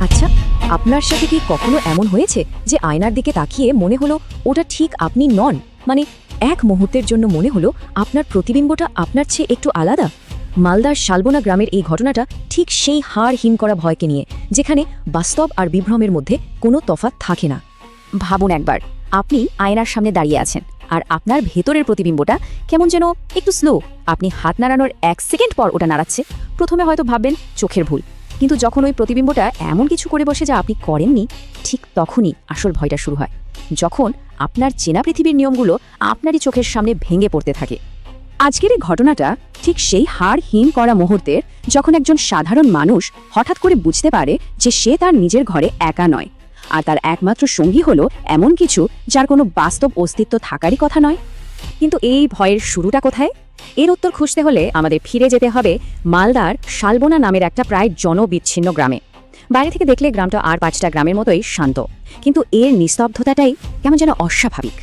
আচ্ছা, আপনার সাথে কি কখনো এমন হয়েছে যে আয়নার দিকে তাকিয়ে মনে হলো ওটা ঠিক আপনি নন? মানে এক মুহূর্তের জন্য মনে হলো আপনার প্রতিবিম্বটা আপনার চেয়ে একটু আলাদা। মালদার শালবনা গ্রামের এই ঘটনাটা ঠিক সেই হাড় হিম করা ভয়কে নিয়ে, যেখানে বাস্তব আর বিভ্রমের মধ্যে কোনো তফাৎ থাকে না। ভাবুন একবার, আপনি আয়নার সামনে দাঁড়িয়ে আছেন আর আপনার ভেতরের প্রতিবিম্বটা কেমন যেন একটু স্লো। আপনি হাত নাড়ানোর 1 সেকেন্ড পর ওটা নাড়াচ্ছে। প্রথমে হয়তো ভাববেন চোখের ভুল, কিন্তু যখন ওই প্রতিবিম্বটা এমন কিছু করে বসে যা আপনি করেননি, ঠিক তখনই আসল ভয়টা শুরু হয়। যখন আপনার চেনা পৃথিবীর নিয়মগুলো আপনারই চোখের সামনে ভেঙে পড়তে থাকে। আজকের এই ঘটনাটা ঠিক সেই হাড় হিম করা মুহূর্তের, যখন একজন সাধারণ মানুষ হঠাৎ করে বুঝতে পারে যে সে তার নিজের ঘরে একা নয়, আর তার একমাত্র সঙ্গী হলো এমন কিছু যার কোনো বাস্তব অস্তিত্ব থাকারই কথা নয়। কিন্তু এই ভয়ের শুরুটা কোথায়? এর উত্তর খুঁজতে হলে আমাদের ফিরে যেতে হবে মালদার শালবনা নামের একটা প্রায় জনবিচ্ছিন্ন গ্রামে। বাইরে থেকে দেখলে গ্রামটা আর 5টা গ্রামের মতোই শান্ত, কিন্তু এর নিস্তব্ধতাটাই কেমন যেন অস্বাভাবিক।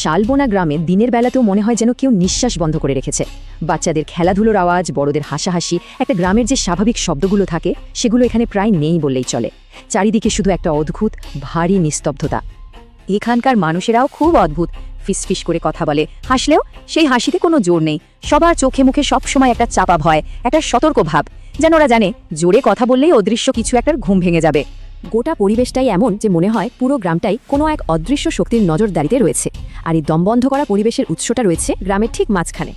শালবনা গ্রামে দিনের বেলাতেও মনে হয় যেন কেউ নিঃশ্বাস বন্ধ করে রেখেছে। বাচ্চাদের খেলাধুলোর আওয়াজ, বড়দের হাসাহাসি, একটা গ্রামের যে স্বাভাবিক শব্দগুলো থাকে সেগুলো এখানে প্রায় নেই বললেই চলে। চারিদিকে শুধু একটা অদ্ভুত ভারী নিস্তব্ধতা। এখানকার মানুষেরাও খুব অদ্ভুত, ফিসফিস করে কথা বলে, হাসলেও সেই হাসিতে কোনো জোর নেই। সবার চোখে মুখে সবসময় একটা চাপা ভয়, একটা সতর্ক ভাব, যেন ওরা জানে জোরে কথা বললেই অদৃশ্য কিছু একটার ঘুম ভেঙে যাবে। গোটা পরিবেশটাই এমন যে মনে হয় পুরো গ্রামটাই কোনো এক অদৃশ্য শক্তির নজরদারিতে রয়েছে, আর এই দমবন্ধ করা পরিবেশের উৎসটা রয়েছে গ্রামের ঠিক মাঝখানে।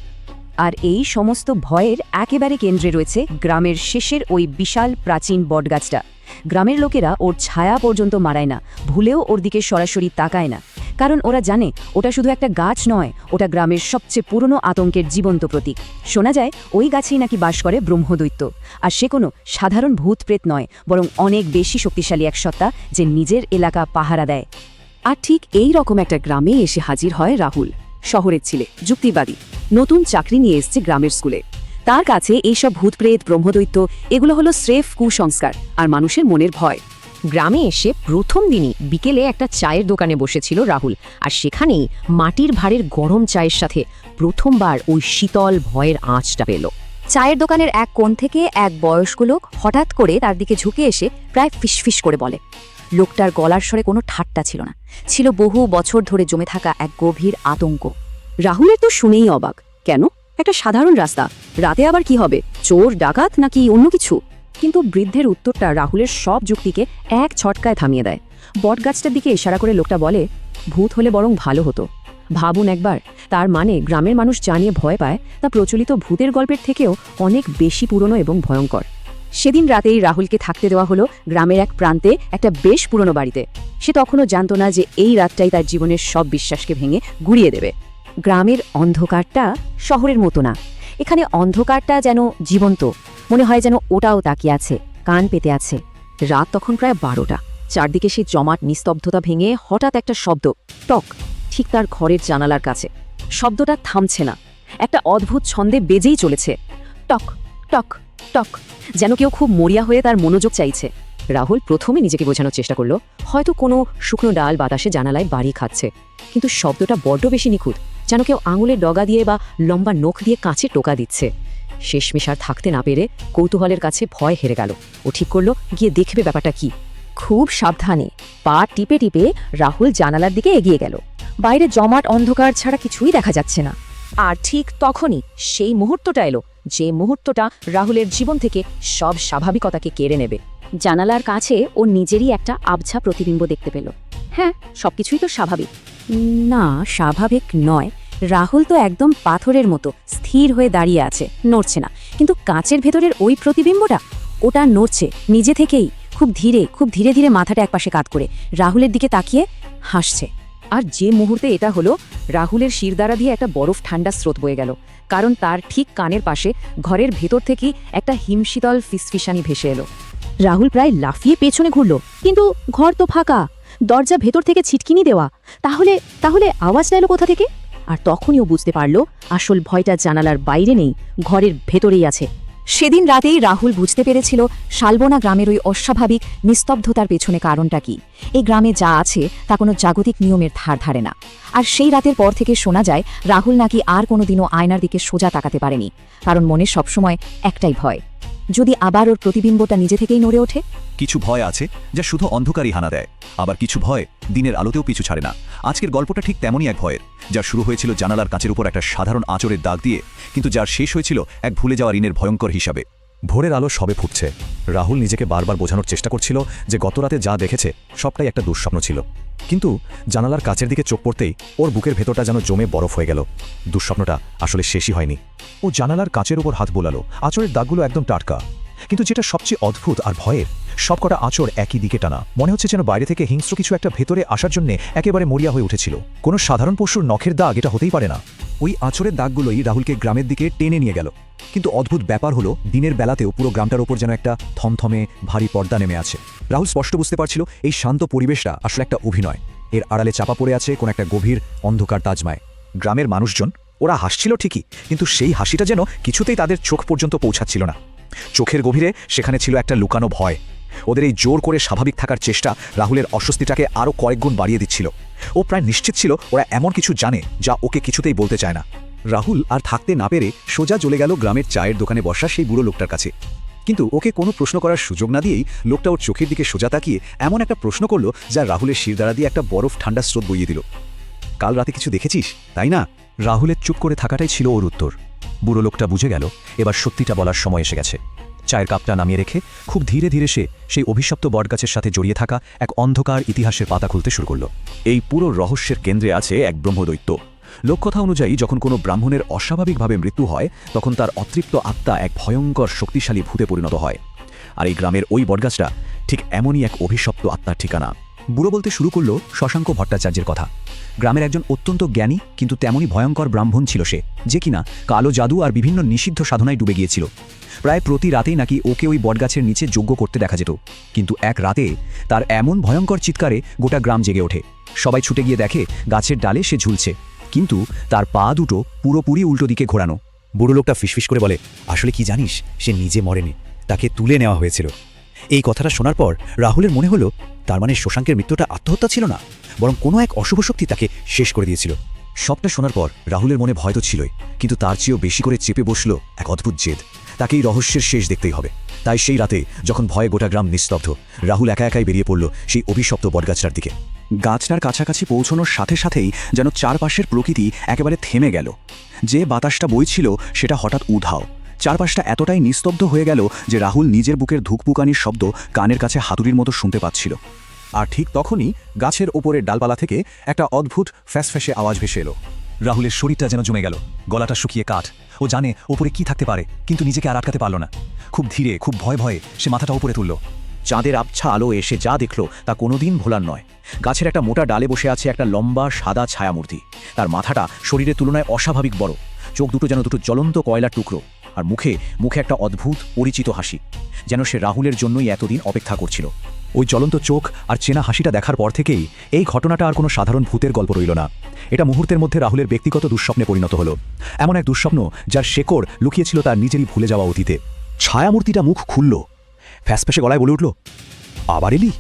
আর এই সমস্ত ভয়ের একেবারে কেন্দ্রে রয়েছে গ্রামের শেষের ওই বিশাল প্রাচীন বটগাছটা। গ্রামের লোকেরা ওর ছায়া পর্যন্ত মারায় না, ভুলেও ওর দিকে সরাসরি তাকায় না, কারণ ওরা জানে ওটা শুধু একটা গাছ নয়, ওটা গ্রামের সবচেয়ে পুরনো আতঙ্কের জীবন্ত প্রতীক। শোনা যায় ওই গাছেই নাকি বাস করে ব্রহ্মদৈত্য, আর সে কোনো সাধারণ ভূত প্রেত নয়, বরং অনেক বেশি শক্তিশালী এক সত্তা যে নিজের এলাকা পাহারা দেয়। আর ঠিক এই রকম একটা গ্রামে এসে হাজির হয় রাহুল। শহরের ছেলে, যুক্তিবাদী, নতুন চাকরি নিয়ে এসছে গ্রামের স্কুলে। তার কাছে এইসব ভূতপ্রেত, ব্রহ্মদৈত্য এগুলো হলো স্রেফ কুসংস্কার আর মানুষের মনের ভয়। গ্রামে এসে প্রথম দিনই বিকেলে একটা চায়ের দোকানে বসেছিল রাহুল, আর সেখানেই মাটির ভাঁড়ের গরম চায়ের সাথে প্রথমবার ওই শীতল ভয়ের আঁচটা পেল। চায়ের দোকানের এক কোণ থেকে এক বয়স্ক লোক হঠাৎ করে তার দিকে ঝুঁকে এসে প্রায় ফিসফিস করে বলে। লোকটার গলার স্বরে কোনো ঠাট্টা ছিল না, ছিল বহু বছর ধরে জমে থাকা এক গভীর আতঙ্ক। রাহুলের তো শুনেই অবাক, কেন? একটা সাধারণ রাস্তা, রাতে আবার কি হবে? চোর, ডাকাত নাকি অন্য কিছু? কিন্তু বৃদ্ধের উত্তরটা রাহুলের সব যুক্তিকে এক ছটকায় থামিয়ে দেয়। বটগাছটার দিকে ইশারা করে লোকটা বলে, ভূত হলে বরং ভালো হতো। ভাবুন একবার, তার মানে গ্রামের মানুষ জানিয়ে ভয় পায় তা প্রচলিত ভূতের গল্পের থেকেও অনেক বেশি পুরনো এবং ভয়ঙ্কর। সেদিন রাতেই রাহুলকে থাকতে দেওয়া হলো গ্রামের এক প্রান্তে একটা বেশ পুরনো বাড়িতে। সে তখনও জানত না যে এই রাতটাই তার জীবনের সব বিশ্বাসকে ভেঙে গুড়িয়ে দেবে। গ্রামের অন্ধকারটা শহরের মতো না, এখানে অন্ধকারটা যেন জীবন্ত, মনে হয় যেন ওটাও তাকিয়ে আছে, কান পেতে আছে। রাত তখন প্রায় 12টা। চারদিকে সেই জমাট নিস্তব্ধতা ভেঙে হঠাৎ একটা শব্দ, টক, ঠিক তার ঘরের জানালার কাছে। শব্দটা থামছে না, একটা অদ্ভুত ছন্দে বেজেই চলেছে। টক টক টক, যেন কেউ খুব মরিয়া হয়ে তার মনোযোগ চাইছে। রাহুল প্রথমে নিজেকে বোঝানোর চেষ্টা করলো হয়তো কোনো শুকনো ডাল বাতাসে জানালায় বাড়ি খাচ্ছে, কিন্তু শব্দটা বড্ড বেশি নিখুঁত, যেন কেউ আঙুলের ডগা দিয়ে বা লম্বা নখ দিয়ে কাঁচে টোকা দিচ্ছে। শেষমেশ আর থাকতে না পেরে কৌতূহলের কাছে ভয় হেরে গেল। ও ঠিক করলো গিয়ে দেখবে ব্যাপারটা কি। খুব সাবধানে পা টিপে টিপে রাহুল জানালার দিকে এগিয়ে গেল। বাইরে জমাট অন্ধকার ছাড়া কিছুই দেখা যাচ্ছে না। আর ঠিক তখনই সেই মুহূর্তটা এলো, যে মুহূর্তটা রাহুলের জীবন থেকে সব স্বাভাবিকতাকে কেড়ে নেবে। জানালার কাছে ও নিজেরই একটা আবছা প্রতিবিম্ব দেখতে পেল। হ্যাঁ, সবকিছুই তো স্বাভাবিক। না, স্বাভাবিক নয়। রাহুল তো একদম পাথরের মতো স্থির হয়ে দাঁড়িয়ে আছে, নড়ছে না। কিন্তু কাঁচের ভেতরের ওই প্রতিবিম্বটা, ওটা নড়ছে নিজে থেকেই, খুব ধীরে ধীরে মাথাটা একপাশে কাত করে রাহুলের দিকে তাকিয়ে হাসছে। আর যে মুহূর্তে এটা হলো, রাহুলের শিরদাঁড়া দিয়ে একটা বরফ ঠান্ডা স্রোত বয়ে গেল, কারণ তার ঠিক কানের পাশে ঘরের ভেতর থেকেই একটা হিমশীতল ফিসফিসানি ভেসে এলো। রাহুল প্রায় লাফিয়ে পেছনে ঘুরল, কিন্তু ঘর তো ফাঁকা, দরজা ভেতর থেকে ছিটকিনি দেওয়া। তাহলে আওয়াজটা এলো কোথা থেকে? আর তখনই ও বুঝতে পারল আসল ভয়টা জানালার বাইরে নেই, ঘরের ভেতরেই আছে। সেদিন রাতেই রাহুল বুঝতে পেরেছিল শালবনা গ্রামের ওই অস্বাভাবিক নিস্তব্ধতার পেছনে কারণটা কি। এই গ্রামে যা আছে তা কোনো জাগতিক নিয়মের ধার ধারে না। আর সেই রাতের পর থেকে শোনা যায় রাহুল নাকি আর কোনোদিনও আয়নার দিকে সোজা তাকাতে পারেনি, কারণ মনে সবসময় একটাই ভয়, যদি আবার ওর প্রতিবিম্বটা নিজে থেকেই নড়ে ওঠে? কিছু ভয় আছে যা শুধু অন্ধকারই হানা দেয়, আবার কিছু ভয় দিনের আলোতেও পিছু ছাড়ে না। আজকের গল্পটা ঠিক তেমনই এক ভয়ের, যা শুরু হয়েছিল জানালার কাচের উপর একটা সাধারণ আঁচড়ের দাগ দিয়ে, কিন্তু যার শেষ হয়েছিল এক ভুলে যাওয়া ঋণের ভয়ঙ্কর হিসাবে। ভোরের আলো সবে ফুটছে। রাহুল নিজেকে বারবার বোঝানোর চেষ্টা করছিল যে গতরাতে যা দেখেছে সবটাই একটা দুঃস্বপ্ন ছিল, কিন্তু জানালার কাচের দিকে চোখ পড়তেই ওর বুকের ভেতরটা যেন জমে বরফ হয়ে গেল। দুঃস্বপ্নটা আসলে শেষই হয়নি। ও জানালার কাচের উপর হাত বোলালো। আঁচড়ের দাগগুলো একদম টাটকা, কিন্তু যেটা সবচেয়ে অদ্ভুত আর ভয়ের, সবকটা আঁচড় একই দিকে টানা। মনে হচ্ছে যেন বাইরে থেকে হিংস্র কিছু একটা ভেতরে আসার জন্য একেবারে মরিয়া হয়ে উঠেছিল। কোনো সাধারণ পশুর নখের দাগ এটা হতেই পারে না। ওই আঁচড়ের দাগগুলোই রাহুলকে গ্রামের দিকে টেনে নিয়ে গেল। কিন্তু অদ্ভুত ব্যাপার হলো, দিনের বেলাতেও পুরো গ্রামটার ওপর যেন একটা থমথমে ভারী পর্দা নেমে আছে। রাহুল স্পষ্ট বুঝতে পারছিল এই শান্ত পরিবেশটা আসলে একটা অভিনয়। এর আড়ালে চাপা পড়ে আছে কোন একটা গভীর অন্ধকার তাজমায়। গ্রামের মানুষজন ওরা হাসছিল ঠিকই, কিন্তু সেই হাসিটা যেন কিছুতেই তাদের চোখ পর্যন্ত পৌঁছাচ্ছিল না। চোখের গভীরে সেখানে ছিল একটা লুকানো ভয়। ওদের এই জোর করে স্বাভাবিক থাকার চেষ্টা রাহুলের অস্বস্তিটাকে আরও কয়েক গুণ বাড়িয়ে দিচ্ছিল। ও প্রায় নিশ্চিত ছিল ওরা এমন কিছু জানে যা ওকে কিছুতেই বলতে চায় না। রাহুল আর থাকতে না পেরে সোজা চলে গেল গ্রামের চায়ের দোকানে বসা সেই বুড়ো লোকটার কাছে। কিন্তু ওকে কোনো প্রশ্ন করার সুযোগ না দিয়েই লোকটা ওর চোখের দিকে সোজা তাকিয়ে এমন একটা প্রশ্ন করলো যা রাহুলের শিরদাঁড়া দিয়ে একটা বরফ ঠান্ডা স্রোত বইয়ে দিল। কাল রাতে কিছু দেখেছিস, তাই না? রাহুলের চুপ করে থাকাটাই ছিল ওর উত্তর। বুড়ো লোকটা বুঝে গেল এবার সত্যিটা বলার সময় এসে গেছে। চায়ের কাপটা নামিয়ে রেখে খুব ধীরে ধীরে সে সেই অভিশপ্ত বটগাছের সাথে জড়িয়ে থাকা এক অন্ধকার ইতিহাসের পাতা খুলতে শুরু করল। এই পুরো রহস্যের কেন্দ্রে আছে এক ব্রহ্মদৈত্য। লোককথা অনুযায়ী যখন কোনো ব্রাহ্মণের অস্বাভাবিকভাবে মৃত্যু হয়, তখন তার অতৃপ্ত আত্মা এক ভয়ঙ্কর শক্তিশালী ভূতে পরিণত হয়। আর এই গ্রামের ওই বটগাছটা ঠিক এমনই এক অভিশপ্ত আত্মার ঠিকানা। বুড়ো বলতে শুরু করল শশাঙ্ক ভট্টাচার্যের কথা। গ্রামের একজন অত্যন্ত জ্ঞানী কিন্তু তেমনই ভয়ঙ্কর ব্রাহ্মণ ছিল সে, যে কিনা কালো জাদু আর বিভিন্ন নিষিদ্ধ সাধনায় ডুবে গিয়েছিল। প্রায় প্রতি রাতেই নাকি ওকে ওই বটগাছের নিচে যজ্ঞ করতে দেখা যেত। কিন্তু এক রাতে তার এমন ভয়ঙ্কর চিৎকারে গোটা গ্রাম জেগে ওঠে। সবাই ছুটে গিয়ে দেখে গাছের ডালে সে ঝুলছে, কিন্তু তার পা দুটো পুরোপুরি উল্টো দিকে ঘোরানো। বুড়ো লোকটা ফিসফিস করে বলে, আসলে কি জানিস, সে নিজে মরেনি, তাকে তুলে নেওয়া হয়েছিল। এই কথাটা শোনার পর রাহুলের মনে হলো তার মানে শশাঙ্কের মৃত্যুটা আত্মহত্যা ছিল না, বরং কোনো এক অশুভ শক্তি তাকে শেষ করে দিয়েছিল। সবটা শোনার পর রাহুলের মনে ভয় তো ছিলই, কিন্তু তার চেয়েও বেশি করে চেপে বসল এক অদ্ভুত জেদ। তাকে এই রহস্যের শেষ দেখতেই হবে। তাই সেই রাতে যখন ভয়ে গোটা গ্রাম নিস্তব্ধ, রাহুল একা একাই বেরিয়ে পড়ল সেই অভিশপ্ত বটগাছটার দিকে। গাছটার কাছাকাছি পৌঁছানোর সাথে সাথেই যেন চারপাশের প্রকৃতি একেবারে থেমে গেল। যে বাতাসটা বইছিল সেটা হঠাৎ উধাও। চারপাশটা এতটাই নিস্তব্ধ হয়ে গেল যে রাহুল নিজের বুকের ধুকপুকানির শব্দ কানের কাছে হাতুড়ির মতো শুনতে পাচ্ছিল। আর ঠিক তখনই গাছের ওপরের ডালপালা থেকে একটা অদ্ভুত ফ্যাসফ্যাসে আওয়াজ ভেসে এলো। রাহুলের শরীরটা যেন জমে গেল, গলাটা শুকিয়ে কাঠ। ও জানে ওপরে কি থাকতে পারে, কিন্তু নিজেকে আর আটকাতে পারল না। খুব ধীরে, খুব ভয়ে ভয়ে সে মাথাটা উপরে তুলল। চাঁদের আবছা আলো এসে যা দেখল তা কোনোদিন ভোলার নয়। গাছের একটা মোটা ডালে বসে আছে একটা লম্বা সাদা ছায়ামূর্তি। তার মাথাটা শরীরের তুলনায় অস্বাভাবিক বড়, চোখ দুটো যেন দুটো জ্বলন্ত কয়লার টুকরো, আর মুখে মুখে একটা অদ্ভুত পরিচিত হাসি, যেন সে রাহুলের জন্যই এতদিন অপেক্ষা করছিল। ওই জ্বলন্ত চোখ আর চেনা হাসিটা দেখার পর থেকেই এই ঘটনাটা আর কোনো সাধারণ ভূতের গল্প রইল না। এটা মুহূর্তের মধ্যে রাহুলের ব্যক্তিগত দুঃস্বপ্নে পরিণত হলো। এমন এক দুঃস্বপ্ন যার শেকড় লুকিয়েছিল তার নিজেরই ভুলে যাওয়া অতীতে। ছায়ামূর্তিটা মুখ খুলল, ফ্যাসফ্যাসে গলায় বলে উঠল, আবার এলি?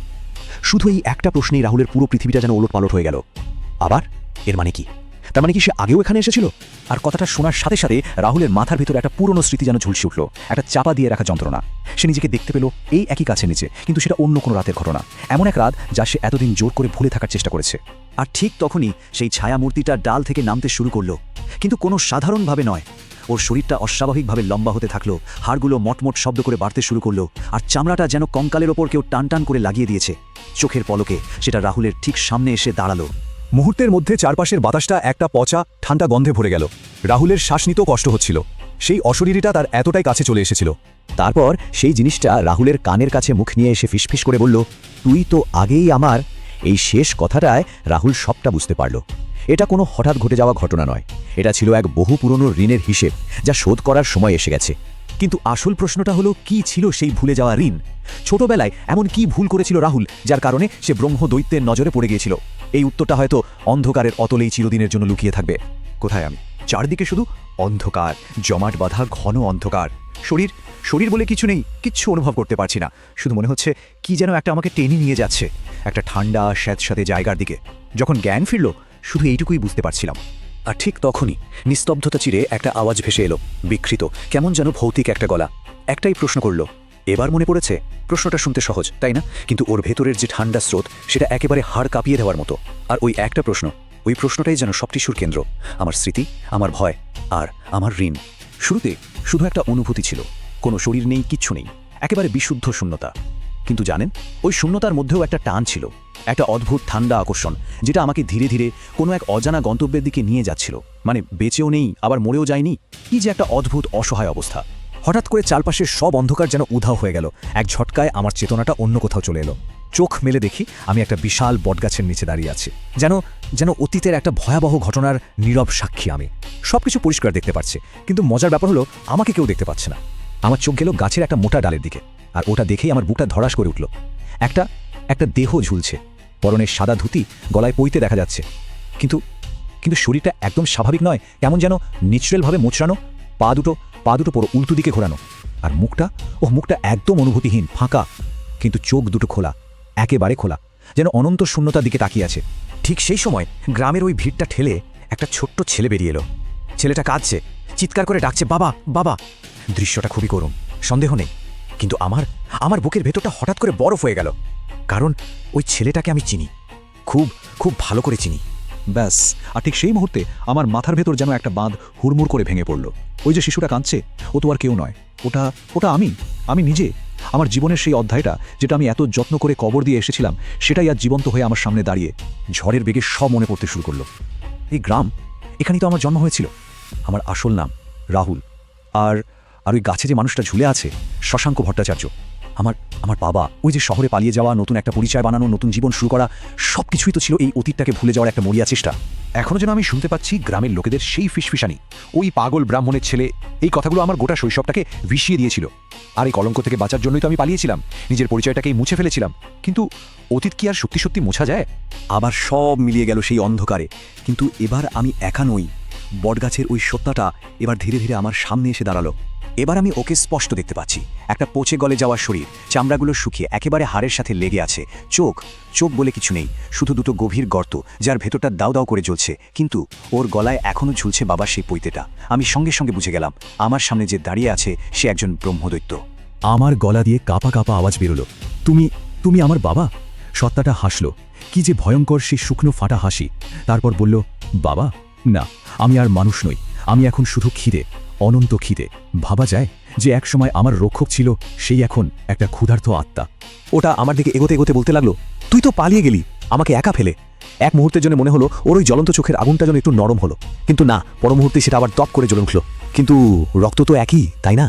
শুধু এই একটা প্রশ্নেই রাহুলের পুরো পৃথিবীটা যেন ওলটপালট হয়ে গেল। আবার? এর মানে কি? তার মানে কি সে আগেও এখানে এসেছিল? আর কথাটা শোনার সাথে সাথে রাহুলের মাথার ভিতরে একটা পুরনো স্মৃতি যেন ঝুলসে উঠল, একটা চাপা দিয়ে রাখা যন্ত্রণা। সে নিজেকে দেখতে পেল এই একই গাছের নিচে, কিন্তু সেটা অন্য কোনো রাতের ঘটনা। এমন এক রাত যা সে এতদিন জোর করে ভুলে থাকার চেষ্টা করেছে। আর ঠিক তখনই সেই ছায়ামূর্তিটা ডাল থেকে নামতে শুরু করলো, কিন্তু কোনো সাধারণভাবে নয়। ওর শরীরটা অস্বাভাবিকভাবে লম্বা হতে থাকলো, হাড়গুলো মটমট শব্দ করে বাড়তে শুরু করলো, আর চামড়াটা যেন কঙ্কালের ওপর কেউ টান টান করে লাগিয়ে দিয়েছে। চোখের পলকে সেটা রাহুলের ঠিক সামনে এসে দাঁড়ালো। মুহূর্তের মধ্যে চারপাশের বাতাসটা একটা পচা ঠান্ডা গন্ধে ভরে গেল। রাহুলের শ্বাস নিতেও কষ্ট হচ্ছিল। সেই অশরীরীটা তার এতটাই কাছে চলে এসেছিল। তারপর সেই জিনিসটা রাহুলের কানের কাছে মুখ নিয়ে এসে ফিসফিস করে বলল, তুই তো আগেই আমার। এই শেষ কথাটায় রাহুল সবটা বুঝতে পারল। এটা কোনো হঠাৎ ঘটে যাওয়া ঘটনা নয়, এটা ছিল এক বহু পুরনো ঋণের হিসেব যা শোধ করার সময় এসে গেছে। কিন্তু আসল প্রশ্নটা হলো, কি ছিল সেই ভুলে যাওয়া ঋণ? ছোটবেলায় এমন কি ভুল করেছিল রাহুল যার কারণে সে ব্রহ্মদৈত্যের নজরে পড়ে গিয়েছিল? এই উত্তরটা হয়তো অন্ধকারের অতলেই চিরদিনের জন্য লুকিয়ে থাকবে। কোথায় আমি? চারদিকে শুধু অন্ধকার, জমাট বাঁধা ঘন অন্ধকার। শরীর বলে কিছু নেই, কিচ্ছু অনুভব করতে পারছি না। শুধু মনে হচ্ছে কি যেন একটা আমাকে টেনে নিয়ে যাচ্ছে, একটা ঠান্ডা স্যাঁতস্যাঁতে জায়গার দিকে। যখন জ্ঞান ফিরল, শুধু এইটুকুই বুঝতে পারছিলাম, আর ঠিক তখনই নিস্তব্ধতা চিরে একটা আওয়াজ ভেসে এলো, বিকৃত, কেমন যেন ভৌতিক একটা গলা। একটাই প্রশ্ন করল। এবার মনে পড়েছে। প্রশ্নটা শুনতে সহজ, তাই না? কিন্তু ওর ভেতরের যে ঠান্ডা স্রোত, সেটা একেবারে হাড় কাঁপিয়ে দেওয়ার মতো। আর ওই একটা প্রশ্ন, ওই প্রশ্নটাই যেন সব কিছুর কেন্দ্র। আমার স্মৃতি, আমার ভয়, আর আমার ঋণ। শুরুতে শুধু একটা অনুভূতি ছিল, কোনো শরীর নেই, কিচ্ছু নেই, একেবারে বিশুদ্ধ শূন্যতা। কিন্তু জানেন, ওই শূন্যতার মধ্যেও একটা টান ছিল, একটা অদ্ভুত ঠান্ডা আকর্ষণ, যেটা আমাকে ধীরে ধীরে কোনো এক অজানা গন্তব্যের দিকে নিয়ে যাচ্ছিল। মানে বেঁচেও নেই, আবার মরেও যায়নি, কি যে একটা অদ্ভুত অসহায় অবস্থা। হঠাৎ করে চারপাশের সব অন্ধকার যেন উধাও হয়ে গেল। এক ঝটকায় আমার চেতনাটা অন্য কোথাও চলে এলো। চোখ মেলে দেখি আমি একটা বিশাল বটগাছের নিচে দাঁড়িয়ে আছি। যেন অতীতের একটা ভয়াবহ ঘটনার নীরব সাক্ষী আমি। সবকিছু পরিষ্কার দেখতে পাচ্ছে, কিন্তু মজার ব্যাপার হলো আমাকে কেউ দেখতে পাচ্ছে না। আমার চোখ গেল গাছের একটা মোটা ডালের দিকে, আর ওটা দেখেই আমার বুকটা ধড়াস করে উঠল। একটা দেহ ঝুলছে, পরনের সাদা ধুতি, গলায় পইতে দেখা যাচ্ছে। কিন্তু শরীরটা একদম স্বাভাবিক নয়, কেমন যেন ন্যাচারালভাবে মোচড়ানো, পা দুটো পুরো উল্টো দিকে ঘোরানো। আর মুখটা একদম অনুভূতিহীন, ফাঁকা, কিন্তু চোখ দুটো খোলা, একেবারে খোলা, যেন অনন্ত শূন্যতার দিকে তাকিয়ে আছে। ঠিক সেই সময় গ্রামের ওই ভিড়টা ঠেলে একটা ছোট্ট ছেলে বেরিয়ে এলো। ছেলেটা কাঁদছে, চিৎকার করে ডাকছে, বাবা বাবা। দৃশ্যটা খুবই করুণ, সন্দেহ নেই, কিন্তু আমার বুকের ভেতরটা হঠাৎ করে বরফ হয়ে গেল। কারণ ওই ছেলেটাকে আমি চিনি, খুব খুব ভালো করে চিনি। ব্যাস, আর ঠিক সেই মুহূর্তে আমার মাথার ভেতর যেন একটা বাঁধ হুড়মুড় করে ভেঙে পড়ল। ওই যে শিশুটা কাঁদছে, ও তো আর কেউ নয়, ওটা আমি নিজে। আমার জীবনের সেই অধ্যায়টা, যেটা আমি এত যত্ন করে কবর দিয়ে এসেছিলাম, সেটাই আজ জীবন্ত হয়ে আমার সামনে দাঁড়িয়ে। ঝড়ের বেগে সব মনে পড়তে শুরু করলো। এই গ্রাম, এখানেই তো আমার জন্ম হয়েছিল। আমার আসল নাম রাহুল। আর ওই গাছে যে মানুষটা ঝুলে আছে, শশাঙ্ক ভট্টাচার্য, আমার বাবা। ওই যে শহরে পালিয়ে যাওয়া, নতুন একটা পরিচয় বানানো, নতুন জীবন শুরু করা, সব কিছুই তো ছিল এই অতীতটাকে ভুলে যাওয়ার একটা মরিয়া চেষ্টা। এখনও যেন আমি শুনতে পাচ্ছি গ্রামের লোকেদের সেই ফিসফিসানি, ওই পাগল ব্রাহ্মণের ছেলে। এই কথাগুলো আমার গোটা শৈশবটাকে ভিশিয়ে দিয়েছিল। আর এই কলঙ্ক থেকে বাঁচার জন্যই তো আমি পালিয়েছিলাম, নিজের পরিচয়টাকেই মুছে ফেলেছিলাম। কিন্তু অতীত কি আর সত্যি সত্যি মোছা যায়? আবার সব মিলিয়ে গেল সেই অন্ধকারে। কিন্তু এবার আমি একা নই। বটগাছের ওই সত্তাটা এবার ধীরে ধীরে আমার সামনে এসে দাঁড়ালো। এবার আমি ওকে স্পষ্ট দেখতে পাচ্ছি। একটা পচে গলে যাওয়া শরীর, চামড়াগুলো শুকিয়ে একেবারে হাড়ের সাথে লেগে আছে। চোখ বলে কিছু নেই, শুধু দুটো গভীর গর্ত, যার ভেতরটা দাউ দাউ করে জ্বলছে। কিন্তু ওর গলায় এখনও ঝুলছে বাবার সেই পৈতেটা। আমি সঙ্গে সঙ্গে বুঝে গেলাম, আমার সামনে যে দাঁড়িয়ে আছে সে একজন ব্রহ্মদৈত্য। আমার গলা দিয়ে কাঁপা কাঁপা আওয়াজ বেরোলো, তুমি আমার বাবা? সত্তাটা হাসল, কি যে ভয়ঙ্কর সেই শুকনো ফাটা হাসি। তারপর বলল, বাবা না, আমি আর মানুষ নই, আমি এখন শুধু খিদে, অনন্ত খিদে। ভাবা যায় যে একসময় আমার রক্ষক ছিল, সেই এখন একটা ক্ষুধার্ত আত্মা। ওটা আমার দিকে এগোতে এগোতে বলতে লাগলো, তুই তো পালিয়ে গেলি আমাকে একা ফেলে। এক মুহূর্তের জন্য মনে হলো ওর ওই জ্বলন্ত চোখের আগুনটা যেন একটু নরম হলো, কিন্তু না, পর মুহূর্তে সেটা আবার দপ করে জ্বলে উঠল। কিন্তু রক্ত তো একই, তাই না?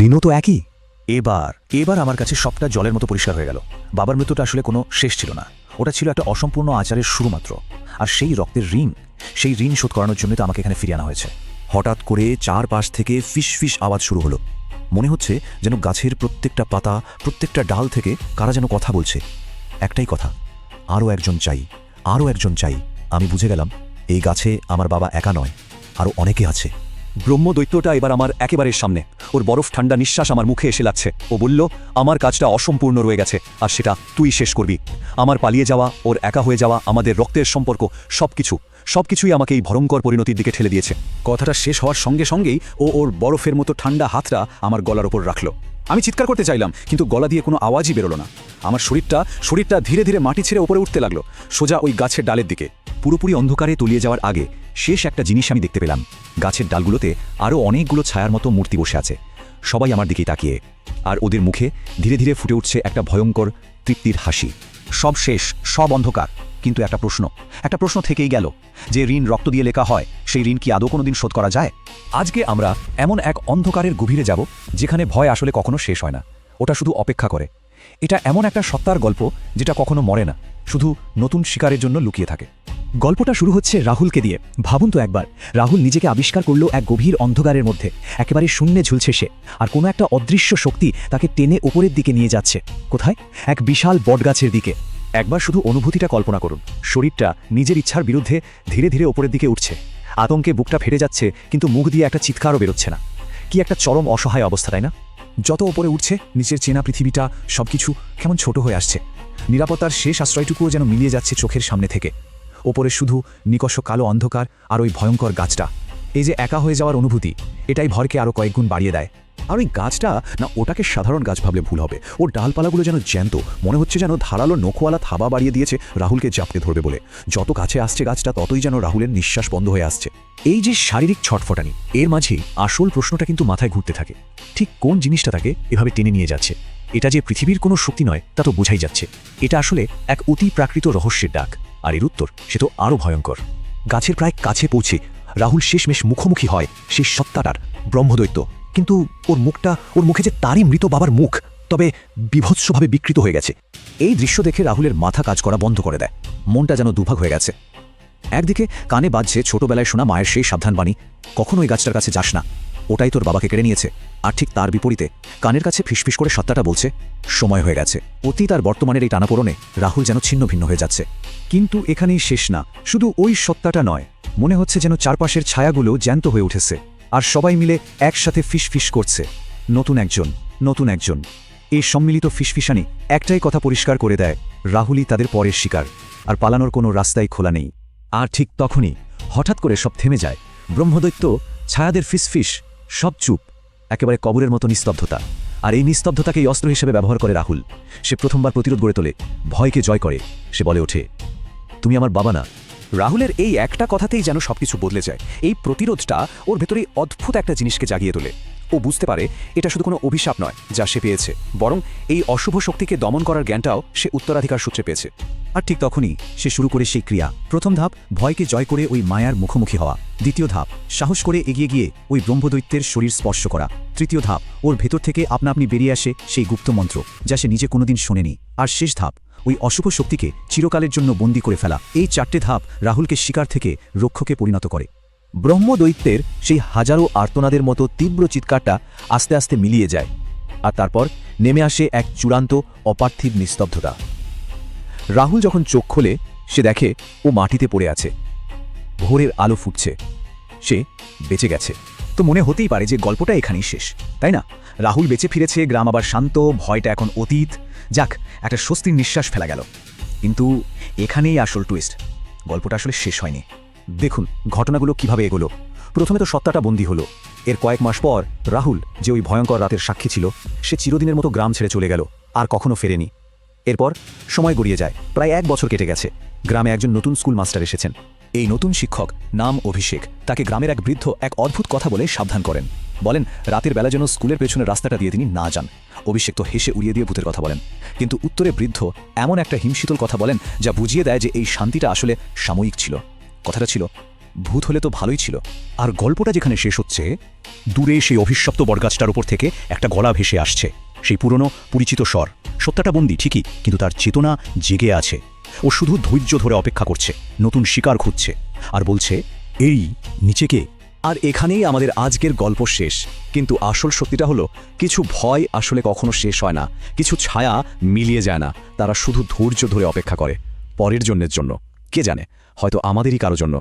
ঋণও তো একই। এবার আমার কাছে সবটা জলের মতো পরিষ্কার হয়ে গেল। বাবার মৃত্যুটা আসলে কোনো শেষ ছিল না, ওটা ছিল একটা অসম্পূর্ণ আচারের শুরু মাত্র। আর সেই রক্তের সেই ঋণ শোধ করানোর জন্যই তো আমাকে এখানে ফিরিয়ে আনা হয়েছে। হঠাৎ করে চারপাশ থেকে ফিস আওয়াজ শুরু হলো। মনে হচ্ছে যেন গাছের প্রত্যেকটা পাতা, প্রত্যেকটা ডাল থেকে কারা যেন কথা বলছে। একটাই কথা, আরও একজন চাই, আরও একজন চাই। আমি বুঝে গেলাম এই গাছে আমার বাবা একা নয়, আরও অনেকে আছে। ব্রহ্মদৈত্যটা এবার আমার একেবারে সামনে। ওর বরফ ঠান্ডা নিঃশ্বাস আমার মুখে এসে লাগছে। ও বলল, আমার কাজটা অসম্পূর্ণ রয়ে গেছে, আর সেটা তুই শেষ করবি। আমার পালিয়ে যাওয়া, ওর একা হয়ে যাওয়া, আমাদের রক্তের সম্পর্ক, সবকিছুই আমাকে এই ভয়ঙ্কর পরিণতির দিকে ঠেলে দিয়েছে। কথাটা শেষ হওয়ার সঙ্গে সঙ্গেই ও ওর বরফের মতো ঠান্ডা হাতটা আমার গলার ওপর রাখল। আমি চিৎকার করতে চাইলাম, কিন্তু গলা দিয়ে কোনো আওয়াজই বেরোলো না। আমার শরীরটা ধীরে ধীরে মাটি ছেড়ে ওপরে উঠতে লাগলো, সোজা ওই গাছের ডালের দিকে। পুরোপুরি অন্ধকারে তলিয়ে যাওয়ার আগে শেষ একটা জিনিস আমি দেখতে পেলাম। গাছের ডালগুলোতে আরও অনেকগুলো ছায়ার মতো মূর্তি বসে আছে, সবাই আমার দিকেই তাকিয়ে। আর ওদের মুখে ধীরে ধীরে ফুটে উঠছে একটা ভয়ঙ্কর তৃপ্তির হাসি। সব শেষ, সব অন্ধকার, কিন্তু একটা প্রশ্ন থেকেই গেল, যে ঋণ রক্ত দিয়ে লেখা হয়, সেই ঋণ কি আদৌ কোনোদিন শোধ করা যায়? আজকে আমরা এমন এক অন্ধকারের গভীরে যাব, যেখানে ভয় আসলে কখনো শেষ হয় না, ওটা শুধু অপেক্ষা করে। এটা এমন একটা সত্তার গল্প যেটা কখনো মরে না, শুধু নতুন শিকারের জন্য লুকিয়ে থাকে। গল্পটা শুরু হচ্ছে রাহুলকে দিয়ে। ভাবুন তো একবার, রাহুল নিজেকে আবিষ্কার করলো এক গভীর অন্ধকারের মধ্যে, একেবারে শূন্যে ঝুলছে সে। আর কোনো একটা অদৃশ্য শক্তি তাকে টেনে উপরের দিকে নিয়ে যাচ্ছে। কোথায়? এক বিশাল বটগাছের দিকে। একবার শুধু অনুভূতিটা কল্পনা করুন। শরীরটা নিজের ইচ্ছার বিরুদ্ধে ধীরে ধীরে ওপরের দিকে উঠছে। আতঙ্কে বুকটা ফেটে যাচ্ছে, কিন্তু মুখ দিয়ে একটা চিৎকারও বেরোচ্ছে না। কি একটা চরম অসহায় অবস্থা, তাই না? যত ওপরে উঠছে, নিচের চেনা পৃথিবীটা, সবকিছু কেমন ছোট হয়ে আসছে। নিরাপত্তার শেষ আশ্রয়টুকুও যেন মিলিয়ে যাচ্ছে চোখের সামনে থেকে। ওপরে শুধু নিকষ কালো অন্ধকার আর ওই ভয়ঙ্কর গাছটা। এই যে একা হয়ে যাওয়ার অনুভূতি, এটাই ভরকে আরও কয়েকগুণ বাড়িয়ে দেয়। আর ওই গাছটা না, ওটাকে সাধারণ গাছ ভাবলে ভুল হবে। ওর ডালপালাগুলো যেন জ্যান্ত, মনে হচ্ছে যেন ধারালো নখওয়ালা থাবা বাড়িয়ে দিয়েছে রাহুলকে জাপটে ধরবে বলে। যত কাছে আসছে গাছটা, ততই যেন রাহুলের নিঃশ্বাস বন্ধ হয়ে আসছে। এই যে শারীরিক ছটফটানি, এর মাঝেই আসল প্রশ্নটা কিন্তু মাথায় ঘুরতে থাকে। ঠিক কোন জিনিসটা তাকে এভাবে টেনে নিয়ে যাচ্ছে? এটা যে পৃথিবীর কোনো শক্তি নয় তা তো বোঝাই যাচ্ছে। এটা আসলে এক অতি প্রাকৃত রহস্যের ডাক, আর এর উত্তর সে তো আরও ভয়ঙ্কর। গাছের প্রায় কাছে পৌঁছে রাহুল শেষমেশ মুখোমুখি হয় সেই সত্তাটার, ব্রহ্মদৈত্য। কিন্তু ওর মুখে যে তারই মৃত বাবার মুখ, তবে বিভৎসভাবে বিকৃত হয়ে গেছে। এই দৃশ্য দেখে রাহুলের মাথা কাজ করা বন্ধ করে দেয়। মনটা যেন দুভাগ হয়ে গেছে। একদিকে কানে বাজছে ছোটবেলায় শোনা মায়ের সেই সাবধানবাণী, কখনো ওই গাছটার কাছে যাস না, ওটাই তোর বাবাকে কেড়ে নিয়েছে। আর ঠিক তার বিপরীতে কানের কাছে ফিসফিস করে সত্তাটা বলছে, সময় হয়ে গেছে। অতীত আর বর্তমানের এই টানাপোড়নে রাহুল যেন ছিন্ন ভিন্ন হয়ে যাচ্ছে। কিন্তু এখানেই শেষ না, শুধু ওই সত্তাটা নয়, মনে হচ্ছে যেন চারপাশের ছায়াগুলো জ্যান্ত হয়ে উঠেছে, আর সবাই মিলে একসাথে ফিসফিস করছে, নতুন একজন, নতুন একজন। এই সম্মিলিত ফিসফিসানি একটাই কথা পরিষ্কার করে দেয়, রাহুলই তাদের পরের শিকার, আর পালানোর কোনো রাস্তাই খোলা নেই। আর ঠিক তখনই হঠাৎ করে সব থেমে যায়। ব্রহ্মদৈত্য, ছায়াদের ফিসফিস, সব চুপ, একেবারে কবরের মতো নিস্তব্ধতা। আর এই নিস্তব্ধতাকেই অস্ত্র হিসেবে ব্যবহার করে রাহুল। সে প্রথমবার প্রতিরোধ গড়ে তোলে, ভয়কে জয় করে। সে বলে ওঠে, তুমি আমার বাবা না। রাহুলের এই একটা কথাতেই যেন সবকিছু বদলে যায়। এই প্রতিরোধটা ওর ভেতরে অদ্ভুত একটা জিনিসকে জাগিয়ে তোলে। ও বুঝতে পারে এটা শুধু কোনো অভিশাপ নয় যা সে পেয়েছে, বরং এই অশুভ শক্তিকে দমন করার জ্ঞানটাও সে উত্তরাধিকার সূত্রে পেয়েছে। আর ঠিক তখনই সে শুরু করে সেই ক্রিয়া। প্রথম ধাপ, ভয়কে জয় করে ওই মায়ার মুখোমুখি হওয়া। দ্বিতীয় ধাপ, সাহস করে এগিয়ে গিয়ে ওই ব্রহ্মদৈত্যের শরীর স্পর্শ করা। তৃতীয় ধাপ, ওর ভেতর থেকে আপনা আপনি বেরিয়ে আসে সেই গুপ্ত মন্ত্র যা সে নিজে কোনোদিন শোনেনি। আর শেষ ধাপ, ওই অশুভ শক্তিকে চিরকালের জন্য বন্দী করে ফেলা। এই চারটে ধাপ রাহুলকে শিকার থেকে রক্ষকে পরিণত করে। ব্রহ্মদৈত্যের সেই হাজারো আর্তনাদের মতো তীব্র চিৎকারটা আস্তে আস্তে মিলিয়ে যায়, আর তারপর নেমে আসে এক চূড়ান্ত অপার্থিব নিস্তব্ধতা। রাহুল যখন চোখ খোলে, সে দেখে ও মাটিতে পড়ে আছে। ভোরের আলো ফুটছে, সে বেঁচে গেছে। তো মনে হতেই পারে যে গল্পটা এখানেই শেষ, তাই না? রাহুল বেঁচে ফিরেছে, গ্রাম আবার শান্ত, ভয়টা এখন অতীত। যাক, একটা স্বস্তির নিঃশ্বাস ফেলা গেল। কিন্তু এখানেই আসল টুইস্ট, গল্পটা আসলে শেষ হয়নি। দেখুন ঘটনাগুলো কিভাবে এগোলো। প্রথমে তো সত্তাটা বন্দী হলো। এর কয়েক মাস পর রাহুল, যে ওই ভয়ঙ্কর রাতের সাক্ষী ছিল, সে চিরদিনের মতো গ্রাম ছেড়ে চলে গেল, আর কখনো ফেরেনি। এরপর সময় গড়িয়ে যায়, প্রায় 1 বছর কেটে গেছে। গ্রামে একজন নতুন স্কুল মাস্টার এসেছেন। এই নতুন শিক্ষক, নাম অভিষেক, তাকে গ্রামের এক বৃদ্ধ এক অদ্ভুত কথা বলে সাবধান করেন। বলেন রাতের বেলা যেন স্কুলের পেছনের রাস্তাটা দিয়ে তিনি না যান। অভিষেক তো হেসে উড়িয়ে দিয়ে ভূতের কথা বলেন, কিন্তু উত্তরে বৃদ্ধ এমন একটা হিমশীতল কথা বলেন যা বুঝিয়ে দেয় যে এই শান্তিটা আসলে সাময়িক ছিল। কথাটা ছিল, ভূত হলে তো ভালোই ছিল। আর গল্পটা যেখানে শেষ হচ্ছে, দূরে সেই অভিশপ্ত বটগাছটার উপর থেকে একটা গলা ভেসে আসছে, সেই পুরনো পরিচিত স্বর। সত্তাটা বন্দী ঠিকই, কিন্তু তার চেতনা জেগে আছে। ও শুধু ধৈর্য ধরে অপেক্ষা করছে, নতুন শিকার খুঁজছে, আর বলছে, এই নিচেকে। আর এখানেই আমাদের আজকের গল্প শেষ। কিন্তু আসল সত্যিটা হলো, কিছু ভয় আসলে কখনো শেষ হয় না, কিছু ছায়া মিলিয়ে যায় না। তারা শুধু ধৈর্য ধরে অপেক্ষা করে পরের জন্যের জন্য। কে জানে, হয়তো আমাদেরই কারো জন্য।